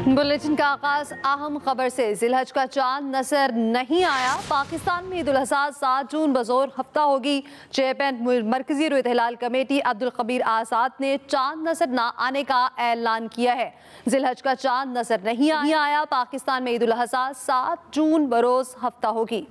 Bulletin का आगाज अहम खबर से। जिलहज का चांद नजर नहीं आया। पाकिस्तान में ईद उल अज़हा 7 जून बज़ोर हफ्ता होगी। चेयरमैन मरकजी रुयत हिलाल कमेटी अब्दुल कबीर आज़ाद ने चांद नजर न आने का ऐलान किया है। जिलहज का चांद नजर नहीं आया। पाकिस्तान में ईद उल अज़हा 7 जून बरोज हफ्ता होगी।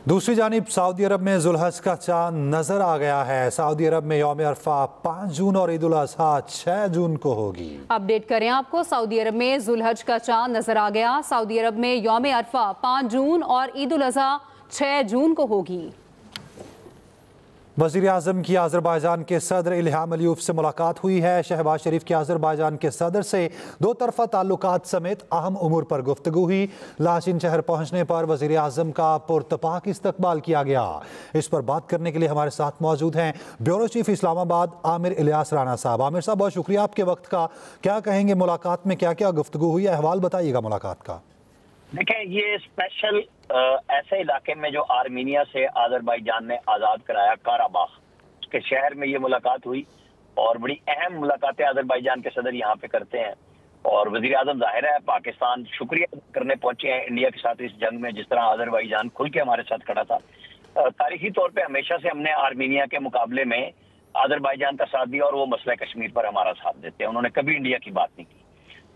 दूसरी जानिब सऊदी अरब में जुल्हज का चांद नजर आ गया है। सऊदी अरब में यौम अरफा 5 जून और ईद उल अज़हा 6 जून को होगी। अपडेट करें आपको, सऊदी अरब में जुल्हज का चांद नजर आ गया। सऊदी अरब में यौम अरफा 5 जून और ईद उल अज़हा 6 जून को होगी। वज़ीर आज़म की अज़रबैजान के सदर इल्हाम अलीयव से मुलाकात हुई है। शहबाज शरीफ की अज़रबैजान के सदर से दो तरफ़ा ताल्लुकात समेत अहम उमूर पर गुफ्तगू हुई। लाचिन शहर पहुँचने पर वज़ीर आज़म का पुरतपाक इस्तकबाल किया गया। इस पर बात करने के लिए हमारे साथ मौजूद हैं ब्यूरो चीफ इस्लामाबाद आमिर इलियास राना साहब। आमिर साहब, बहुत शुक्रिया आपके वक्त का। क्या कहेंगे, मुलाकात में क्या क्या गुफ्तगू हुई, अहवाल बताइएगा मुलाकात का। देखें, ये स्पेशल ऐसे इलाके में जो आर्मीनिया से अज़रबैजान ने आज़ाद कराया, काराबाख के शहर में ये मुलाकात हुई और बड़ी अहम मुलाकातें अज़रबैजान के सदर यहाँ पे करते हैं। और वज़ीर आज़म जाहिर है पाकिस्तान शुक्रिया करने पहुंचे हैं इंडिया के साथ इस जंग में, जिस तरह अज़रबैजान खुल के हमारे साथ खड़ा था। तारीखी तौर पर हमेशा से हमने आर्मीनिया के मुकाबले में अज़रबैजान का साथ दिया और वो मसला कश्मीर पर हमारा साथ देते हैं। उन्होंने कभी इंडिया की बात नहीं की।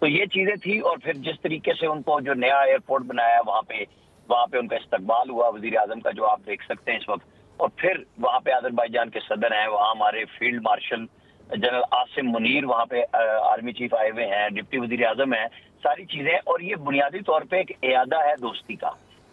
तो ये चीजें थी। और फिर जिस तरीके से उनको जो नया एयरपोर्ट बनाया वहाँ पे उनका इस्तकबाल हुआ वजीर आजम का, जो आप देख सकते हैं इस वक्त। और फिर वहाँ पे अज़रबैजान के सदर हैं, वहाँ हमारे field marshal general Asim Munir वहाँ पे आर्मी चीफ आए हुए हैं, डिप्टी वजीर आजम है, सारी चीजें। और ये बुनियादी तौर पर एक इयादा है दोस्ती का,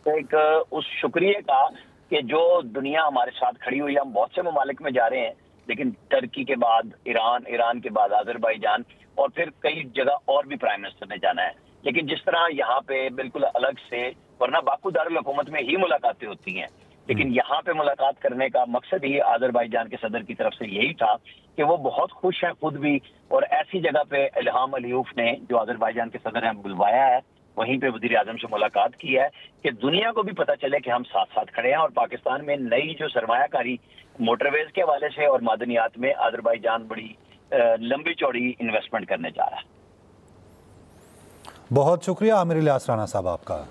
तो एक उस शुक्रिया का कि जो दुनिया हमारे साथ खड़ी हुई है। हम बहुत से ममालिक में जा रहे हैं, लेकिन टर्की के बाद ईरान के बाद अज़रबैजान, और फिर कई जगह और भी प्राइम मिनिस्टर ने जाना है। लेकिन जिस तरह यहाँ पे बिल्कुल अलग से, वरना बाकू दारुल हुकूमत में ही मुलाकातें होती हैं, लेकिन यहाँ पे मुलाकात करने का मकसद ही अज़रबैजान के सदर की तरफ से यही था कि वो बहुत खुश हैं खुद भी। और ऐसी जगह पे इल्हाम अलीयव ने, जो अज़रबैजान के सदर हैं, बुलवाया है, वहीं पे वज़ीर आज़म से मुलाकात की है कि दुनिया को भी पता चले कि हम साथ साथ खड़े हैं। और पाकिस्तान में नई जो सरमायाकारी मोटरवेज के हवाले से और मादनियात में अज़रबैजान बड़ी लंबी चौड़ी इन्वेस्टमेंट करने जा रहा है। बहुत शुक्रिया आमिर इलियास राना साहब आपका।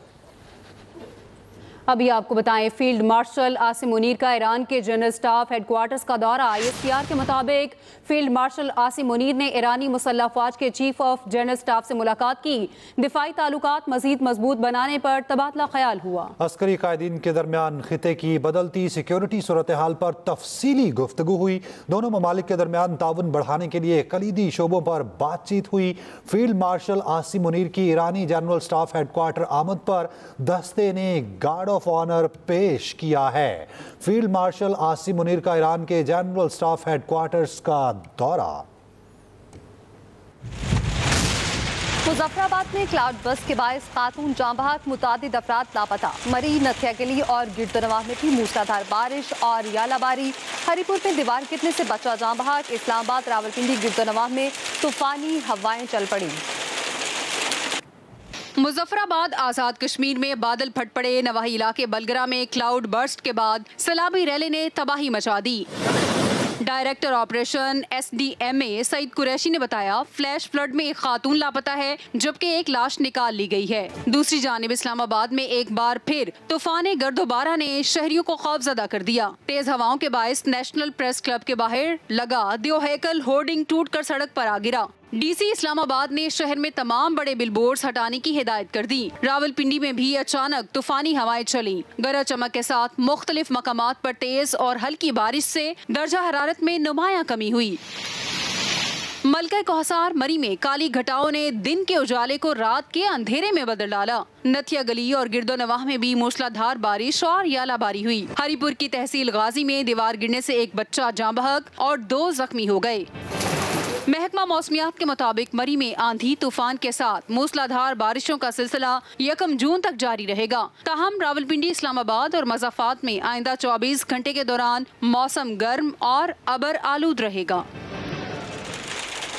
अभी आपको बताएं, फील्ड मार्शल आसिम मुनीर का ईरान के जनरल स्टाफ हेडक्वार्टर्स का दौरा। ISPR के मुताबिक फील्ड मार्शल आसिम मुनीर ने ईरानी मुसल्लह अफवाज के चीफ ऑफ जनरल स्टाफ से मुलाकात की। दिफाई ताल्लुकात मजीद मजबूत बनाने पर तबादला ख्याल हुआ। अस्करी कायदीन के दरमियान खिते की बदलती सिक्योरिटी सूरत हाल पर तफसीली गुफ्तगू हुई। दोनों ममालिक के दरमियान ताउन बढ़ाने के लिए कलीदी शोबों पर बातचीत हुई। फील्ड मार्शल आसिम मुनीर की ईरानी जनरल स्टाफ हेडक्वार्टर आमद पर दस्ते ने गार्ड ऑफ ऑनर पेश किया है। फील्ड मार्शल आसिम मुनीर का ईरान के जनरल स्टाफ हेडक्वार्टर्स का दौरा। मुजफ्फराबाद में क्लाउड बस्ट के बायस खातून जाँ बहक, मुतादिद अफराद लापता। मरी, नथिया गली और गिरदनवाह में भी मूसलाधार बारिश और यालाबारी। हरीपुर में दीवार गिरने से बचा जाँ बहक। इस्लामाबाद, रावलपिंडी, गिरदनवाह में तूफानी हवाएं चल पड़ी। मुजफ्फराबाद आजाद कश्मीर में बादल फट पड़े। नवाही इलाके बलगरा में क्लाउड बर्स्ट के बाद सैलाबी रैली ने तबाही मचा दी। Director operation SDMA Saeed Qureshi ने बताया, फ्लैश फ्लड में एक खातून लापता है, जबकि एक लाश निकाल ली गई है। दूसरी जानिब इस्लामाबाद में एक बार फिर तूफान गर्दोबारा ने शहरियों को खौफजदा कर दिया। तेज हवाओं के बायस नेशनल प्रेस क्लब के बाहर लगा दियोहेकल होर्डिंग टूटकर सड़क पर आ गिरा। DC इस्लामाबाद ने शहर में तमाम बड़े बिलबोर्ड्स हटाने की हिदायत कर दी। रावलपिंडी में भी अचानक तूफानी हवाएं चली। गरज चमक के साथ मुख्तलिफ मकामात पर तेज और हल्की बारिश से दर्जा हरारत में नुमायां कमी हुई। मलका कोहसार मरी में काली घटाओं ने दिन के उजाले को रात के अंधेरे में बदल डाला। नथिया गली और गिरदोनवाह में भी मूसलाधार बारिश और यालाबारी हुई। हरीपुर की तहसील गाजी में दीवार गिरने से एक बच्चा जाँ बहक और 2 जख्मी हो गए। महकमा मौसमियात के मुताबिक मरी में आंधी तूफान के साथ मूसलाधार बारिशों का सिलसिला 1 जून तक जारी रहेगा। ताहम रावलपिंडी, इस्लामाबाद और मज़ाफात में आइंदा 24 घंटे के दौरान मौसम गर्म और अबर आलूद रहेगा।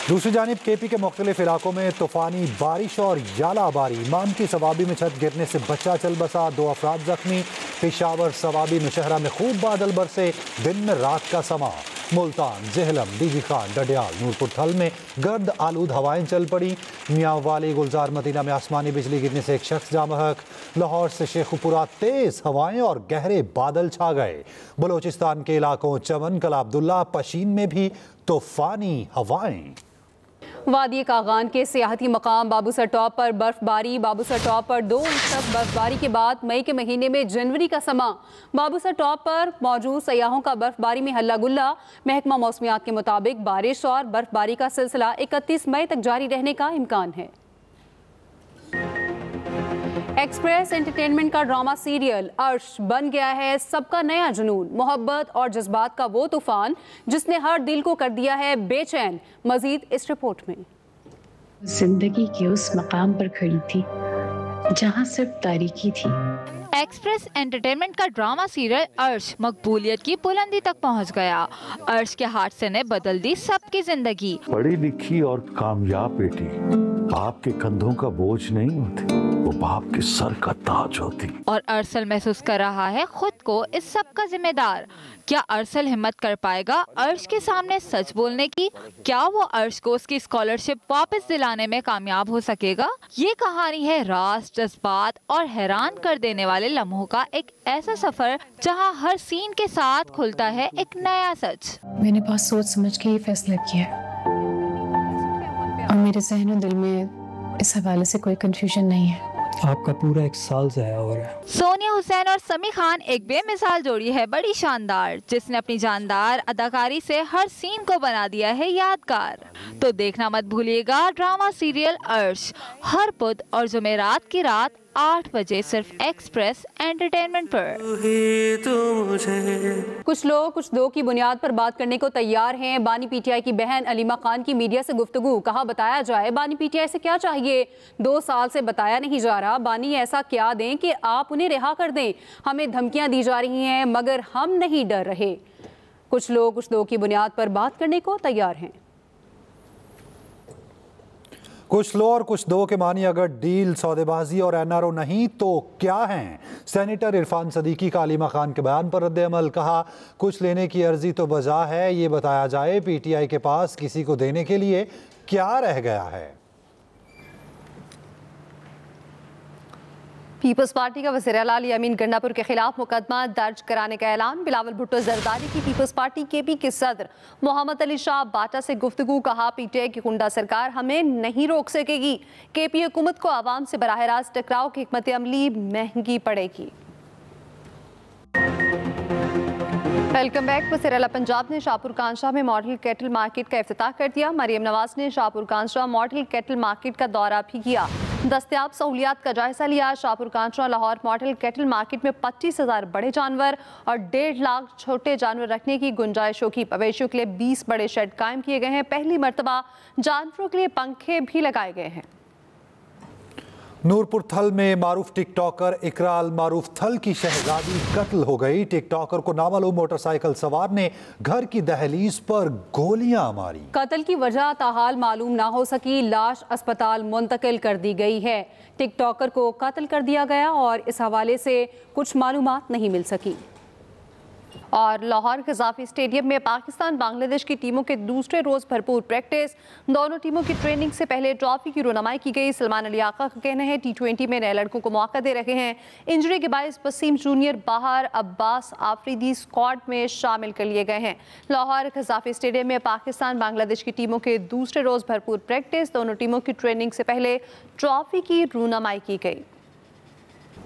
दूसरी जानिब KP के मुख्तलिफ इलाकों में तूफानी बारिश और यालाबारी। मान की सवाबी में छत गिरने से बच्चा चल बसा, 2 अफराद जख्मी। पेशावर सवाबी नौशहरा में खूब बादल बरसे, दिन में रात का समा। मुल्तान, जेहलम, डीबी खान, डडियाल, नूरपुर थल में गर्द आलूद हवाएं चल पड़ी। मियाँ वाली, गुलजार मदीना में आसमानी बिजली गिरने से एक शख्स जाँ बहक। लाहौर से शेखुपुरा तेज हवाएं और गहरे बादल छा गए। बलोचिस्तान के इलाकों चमन, कला अब्दुल्ला, पशीन में भी तूफानी हवाएं। वादी कागान के सियाहती मकाम बाबूसर टॉप पर बर्फबारी। बाबूसर टॉप पर 2 इंच तक बर्फबारी के बाद मई के महीने में जनवरी का समा। बाबूसर टॉप पर मौजूद सयाहों का बर्फबारी में हल्ला गुल्ला। महकमा मौसमियात के मुताबिक बारिश और बर्फबारी का सिलसिला 31 मई तक जारी रहने का इम्कान है। एक्सप्रेस एंटरटेनमेंट का ड्रामा सीरियल अर्श बन गया है सबका नया जुनून। मोहब्बत और जज्बात का वो तूफान जिसने हर दिल को कर दिया है बेचैन। मजीद इस रिपोर्ट में। जिंदगी के उस मकाम पर खड़ी थी जहां सिर्फ तारीकी थी। एक्सप्रेस एंटरटेनमेंट का ड्रामा सीरियल अर्श मकबूलियत की बुलंदी तक पहुंच गया। अर्श के हादसे ने बदल दी सबकी जिंदगी। पढ़ी लिखी और कामयाब बेटी बाप के कंधों का बोझ नहीं होती, वो बाप के सर का ताज होती। और अरसल महसूस कर रहा है खुद को इस सब का जिम्मेदार। क्या अरसल हिम्मत कर पाएगा अर्श के सामने सच बोलने की? क्या वो अर्श को उसकी स्कॉलरशिप वापस दिलाने में कामयाब हो सकेगा? ये कहानी है राज, जज्बात और हैरान कर देने वाले लम्हों का एक ऐसा सफर जहां हर सीन के साथ खुलता है एक नया सच। मैंने बहुत सोच समझ के ये फैसला किया और मेरे ज़हन और दिल में इस हवाले से कोई कंफ्यूजन नहीं है। आपका पूरा 1 साल ज़ाया हो रहा है। सोनिया हुसैन और समी खान एक बेमिसाल जोड़ी है, बड़ी शानदार, जिसने अपनी जानदार अदाकारी से हर सीन को बना दिया है यादगार। तो देखना मत भूलिएगा ड्रामा सीरियल अर्श हर बुध और जुमेरात की रात 8 बजे सिर्फ एक्सप्रेस एंटरटेनमेंट पर। कुछ लोग कुछ दो की बुनियाद पर बात करने को तैयार हैं। बानी पीटीआई की बहन अलीमा खान की मीडिया से गुफ्तगू। कहा बताया जाए बानी पीटीआई से क्या चाहिए? 2 साल से बताया नहीं जा रहा। बानी ऐसा क्या दें कि आप उन्हें रिहा कर दें? हमें धमकियां दी जा रही हैं मगर हम नहीं डर रहे। कुछ लोग कुछ दो की बुनियाद पर बात करने को तैयार हैं। कुछ लो और कुछ दो के मानी अगर डील सौदेबाजी और एनआरओ नहीं तो क्या हैं? सेनेटर इरफान सदीकी का अलीमा खान के बयान पर रद्द-ए-अमल। कहा कुछ लेने की अर्जी तो बजा है, ये बताया जाए पीटीआई के पास किसी को देने के लिए क्या रह गया है? पीपल्स पार्टी का वज़ीर-ए-आला अली अमीन गंडापुर के खिलाफ मुकदमा दर्ज कराने का ऐलान। बिलावल भुट्टो जरदारी की पीपल्स पार्टी केपी के सदर मोहम्मद अली शाह बाटा से गुफ्तगू। कहा पीटीआई की गुंडा सरकार हमें नहीं रोक सकेगी। केपी हुकूमत को आवाम से बराह रास्त टकराव की हिकमत अमली महंगी पड़ेगी। Welcome back. वज़ीर-ए-आला पंजाब ने शाहपुर कांशा में मॉडल कैटल मार्केट का इफ्तिताह कर दिया। मरियम नवाज ने Shahpur Kanjra model cattle market का दौरा भी किया। दस्तयाब सहूलियात का जायजा लिया। Shahpur Kanjra Lahore model cattle market में 25,000 बड़े जानवर और 1.5 लाख छोटे जानवर रखने की गुंजाइश होगी। मवेशियों के लिए 20 बड़े शेड कायम किए गए हैं। पहली मरतबा जानवरों के लिए पंखे भी लगाए गए हैं। नूरपुर थल में मारूफ टिकटॉकर इकराल मारूफ थल की शहजादी कत्ल हो गई। टिकटॉकर को नामालूम मोटरसाइकिल सवार ने घर की दहलीज पर गोलियां मारी। कत्ल की वजह ताहाल मालूम ना हो सकी। लाश अस्पताल मुंतकिल कर दी गई है। टिकटॉकर को कत्ल कर दिया गया और इस हवाले से कुछ मालूमात नहीं मिल सकी। और लाहौर गजाफी स्टेडियम में पाकिस्तान बांग्लादेश की टीमों के दूसरे रोज भरपूर प्रैक्टिस। दोनों टीमों की ट्रेनिंग से पहले ट्रॉफी की रुनमाई की गई। सलमान अली आका का कहना है T20 में नए लड़कों को मौका दे रहे हैं। इंजरी के बायस वसीम जूनियर बाहर, अब्बास आफरीदी स्क्वाड में शामिल कर लिए गए हैं। लाहौर गजाफी स्टेडियम में पाकिस्तान बांग्लादेश की टीमों के दूसरे रोज भरपूर प्रैक्टिस। दोनों टीमों की ट्रेनिंग से पहले ट्रॉफी की रुनमाई की गई।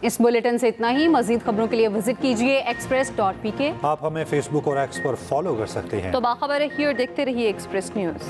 इस बुलेटिन से इतना ही। मजीद खबरों के लिए विजिट कीजिए express.pk। आप हमें फेसबुक और एक्स पर फॉलो कर सकते हैं। तो बाखबर रहिए और देखते रहिए एक्सप्रेस न्यूज़।